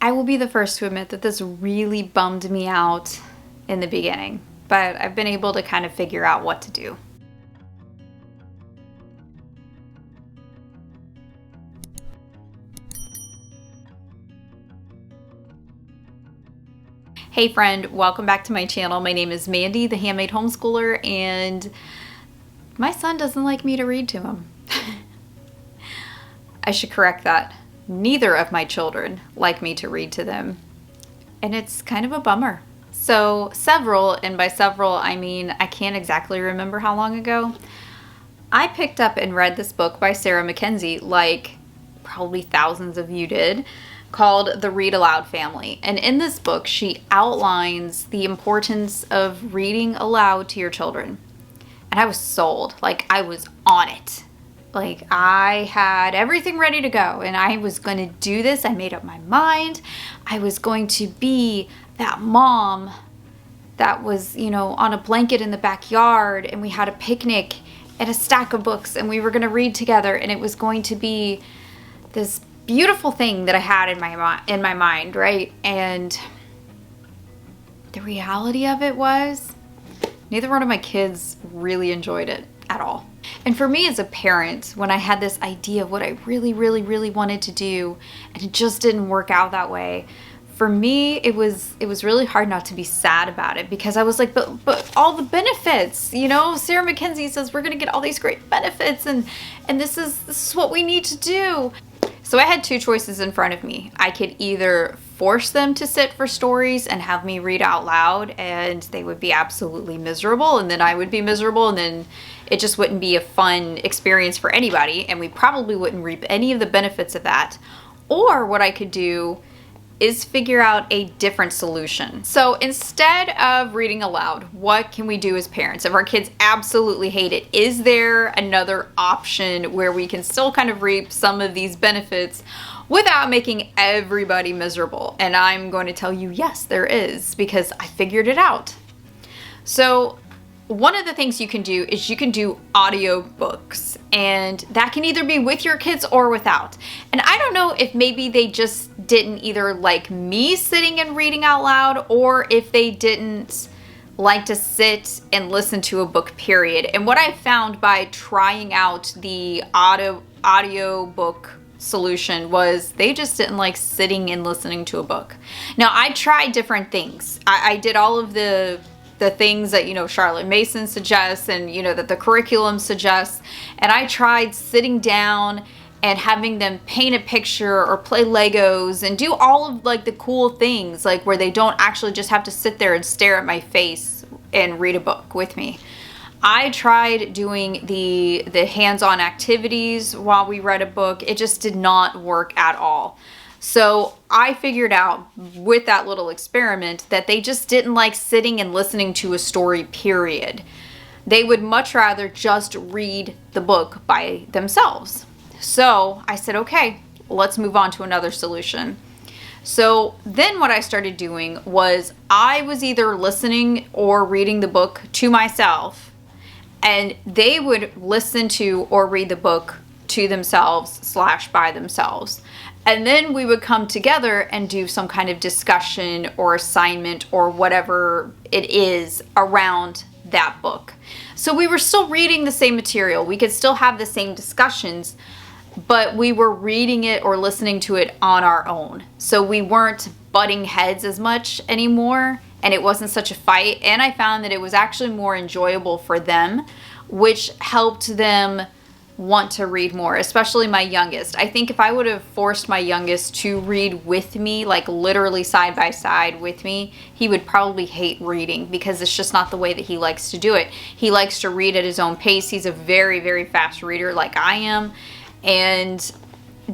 I will be the first to admit that this really bummed me out in the beginning, but I've been able to kind of figure out what to do. Hey friend, welcome back to my channel. My name is Mandy, the handmade homeschooler, and my son doesn't like me to read to him. I should correct that. Neither of my children like me to read to them, and it's kind of a bummer. So several, and by several I mean I can't exactly remember how long ago, I picked up and read this book by Sarah Mackenzie, like probably thousands of you did, called The Read Aloud Family. And in this book, she outlines the importance of reading aloud to your children. And I was sold. Like, I was on it. Like, I had everything ready to go, and I was going to do this. I made up my mind. I was going to be that mom that was, on a blanket in the backyard, and we had a picnic and a stack of books, and we were going to read together, and it was going to be this beautiful thing that I had in my mind, right? And the reality of it was neither one of my kids really enjoyed it at all. And for me as a parent, when I had this idea of what I really, really, really wanted to do, and it just didn't work out that way, for me, it was really hard not to be sad about it, because I was like, but all the benefits, Sarah Mackenzie says we're gonna get all these great benefits, and this is what we need to do. So I had two choices in front of me. I could either force them to sit for stories and have me read out loud, and they would be absolutely miserable, and then I would be miserable, and then it just wouldn't be a fun experience for anybody, and we probably wouldn't reap any of the benefits of that. Or what I could do is figure out a different solution. So instead of reading aloud, what can we do as parents? If our kids absolutely hate it, is there another option where we can still kind of reap some of these benefits without making everybody miserable? And I'm going to tell you, yes, there is, because I figured it out. So one of the things you can do is you can do audio books, and that can either be with your kids or without. And I don't know if maybe they just didn't either like me sitting and reading out loud, or if they didn't like to sit and listen to a book, period. And what I found by trying out the audio book solution was they just didn't like sitting and listening to a book. Now, I tried different things. I did all of the things that, Charlotte Mason suggests, and, that the curriculum suggests. And I tried sitting down and having them paint a picture or play Legos and do all of like the cool things, like where they don't actually just have to sit there and stare at my face and read a book with me. I tried doing the hands-on activities while we read a book. It just did not work at all. So I figured out with that little experiment that they just didn't like sitting and listening to a story, period. They would much rather just read the book by themselves. So I said, okay, let's move on to another solution. So then what I started doing was I was either listening or reading the book to myself, and they would listen to or read the book to themselves / by themselves. And then we would come together and do some kind of discussion or assignment or whatever it is around that book. So we were still reading the same material. We could still have the same discussions, but we were reading it or listening to it on our own. So we weren't butting heads as much anymore, and it wasn't such a fight. And I found that it was actually more enjoyable for them, which helped them want to read more, especially my youngest. I think if I would have forced my youngest to read with me, like literally side by side with me, he would probably hate reading, because it's just not the way that he likes to do it. He likes to read at his own pace. He's a very, very fast reader like I am. And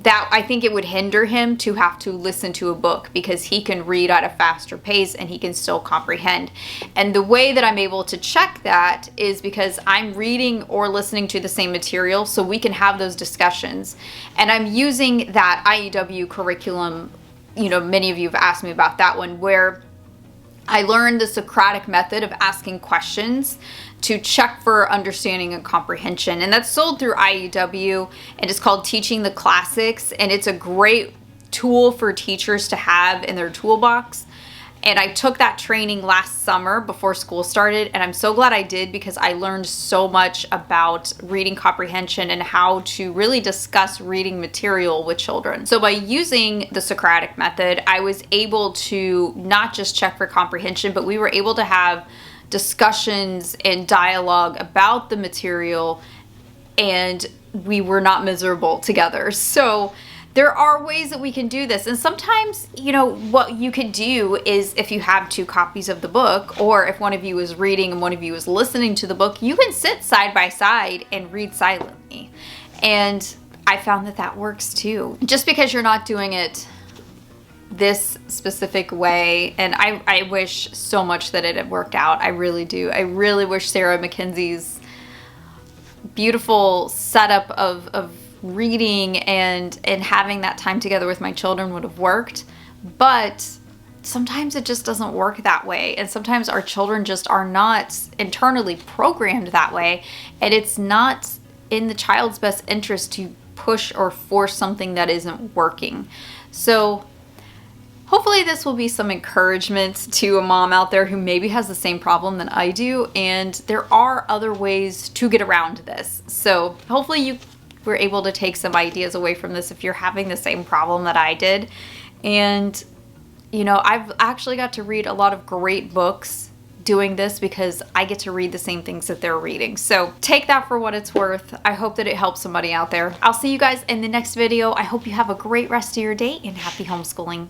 that, I think it would hinder him to have to listen to a book, because he can read at a faster pace and he can still comprehend. And the way that I'm able to check that is because I'm reading or listening to the same material, so we can have those discussions. And I'm using that IEW curriculum, many of you have asked me about that one, where I learned the Socratic method of asking questions to check for understanding and comprehension. And that's sold through IEW, and it's called Teaching the Classics. And it's a great tool for teachers to have in their toolbox. And I took that training last summer before school started, and I'm so glad I did because I learned so much about reading comprehension and how to really discuss reading material with children. So by using the Socratic method, I was able to not just check for comprehension, but we were able to have discussions and dialogue about the material, and we were not miserable together. So there are ways that we can do this. And sometimes, you know, what you could do is if you have 2 copies of the book, or if one of you is reading and one of you is listening to the book, you can sit side by side and read silently. And I found that that works too. Just because you're not doing it this specific way, and I wish so much that it had worked out. I really do. I really wish Sarah McKenzie's beautiful setup of reading and having that time together with my children would have worked, but sometimes it just doesn't work that way, and sometimes our children just are not internally programmed that way, and it's not in the child's best interest to push or force something that isn't working. So hopefully this will be some encouragement to a mom out there who maybe has the same problem that I do, and there are other ways to get around this. So hopefully you were able to take some ideas away from this if you're having the same problem that I did. And, you know, I've actually got to read a lot of great books doing this because I get to read the same things that they're reading. So take that for what it's worth. I hope that it helps somebody out there. I'll see you guys in the next video. I hope you have a great rest of your day and happy homeschooling.